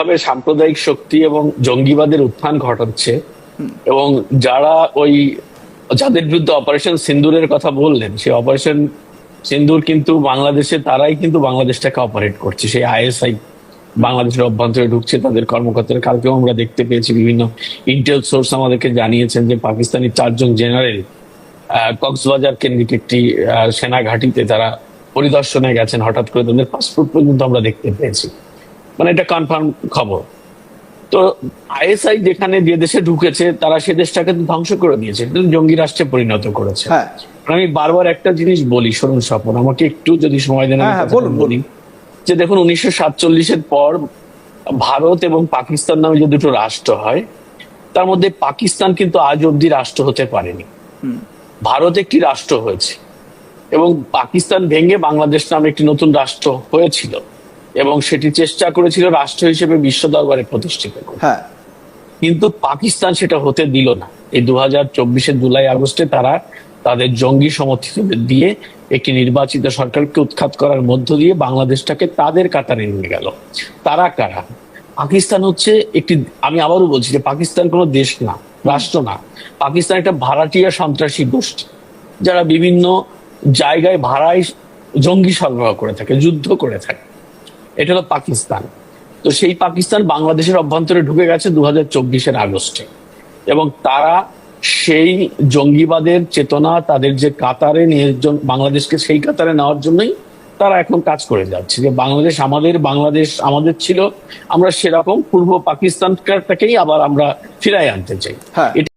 ভাবে সাম্প্রদায়িক শক্তি এবং জঙ্গিবাদের উত্থান ঘটাচ্ছে এবং যারা যাদের বিরুদ্ধে অপারেশন সিন্দুরের কথা বললেন, সেই অপারেশন সিন্দুর কিন্তু বাংলাদেশে তারাই কিন্তু বাংলাদেশটাকে অপারেট করছে। সেই আইএসআই বাংলাদেশের অভ্যন্তরে ঢুকছে, তাদের কর্মকর্তারা। কালকেও আমরা দেখতে পেয়েছি, বিভিন্ন ইন্টেল সোর্স আমাদেরকে জানিয়েছেন যে পাকিস্তানি 4 জন জেনারেল কক্সবাজার কেন্দ্রিক একটি সেনা ঘাঁটিতে তারা পরিদর্শনে গেছেন। হঠাৎ করে তাদের পাসপোর্ট পর্যন্ত আমরা দেখতে পেয়েছি। মানে এটা কনফার্ম খবর। তো আইএসআই যেখানে যে দেশে ঢুকেছে, তারা সে দেশটাকে ধ্বংস করে দিয়েছে, জঙ্গি রাষ্ট্রে পরিণত করেছে। আমি বারবার একটা জিনিস বলি, শুনুন স্বপন, আমাকে একটু যদি সময় দেন বলি যে দেখুন, 1947-এর পর ভারত এবং পাকিস্তান নামে যে দুটো রাষ্ট্র হয়, তার মধ্যে পাকিস্তান কিন্তু আজ অব্দি রাষ্ট্র হতে পারেনি। ভারত একটি রাষ্ট্র হয়েছে এবং পাকিস্তান ভেঙে বাংলাদেশ নামে একটি নতুন রাষ্ট্র হয়েছিল এবং সেটি চেষ্টা করেছিল রাষ্ট্র হিসেবে বিশ্ব দরবারে প্রতিষ্ঠিত করতে। কিন্তু পাকিস্তান সেটা হতে দিল না। এই 2024-এর জুলাই আগস্টে তারা তাদের জঙ্গি সমর্থিতদের দিয়ে একটি নির্বাচিত সরকারকে উৎখাত করার মধ্য দিয়ে বাংলাদেশটাকে তাদের কাতারে নিয়ে গেল। তারা কারা? পাকিস্তান হচ্ছে একটি, আমি আবারও বলছি যে পাকিস্তান কোনো দেশ না, রাষ্ট্র না। পাকিস্তান একটা ভাড়াটিয়া সন্ত্রাসী গোষ্ঠী, যারা বিভিন্ন জায়গায় ভাড়ায় জঙ্গি সরবরাহ করে থাকে, যুদ্ধ করে থাকে। এটা হলো পাকিস্তান। তো সেই পাকিস্তান বাংলাদেশের অভ্যন্তরে ঢুকে গেছে 2024-এর আগস্টে এবং তারা সেই জঙ্গিবাদের চেতনা, তাদের যে কাতারে নিয়ে বাংলাদেশকে সেই কাতারে নেওয়ার জন্যই তারা এখন কাজ করে যাচ্ছে। যে বাংলাদেশ আমাদের ছিল, আমরা সেরকম পূর্ব পাকিস্তানটাকেই আবার আমরা ফিরাই আনতে চাই।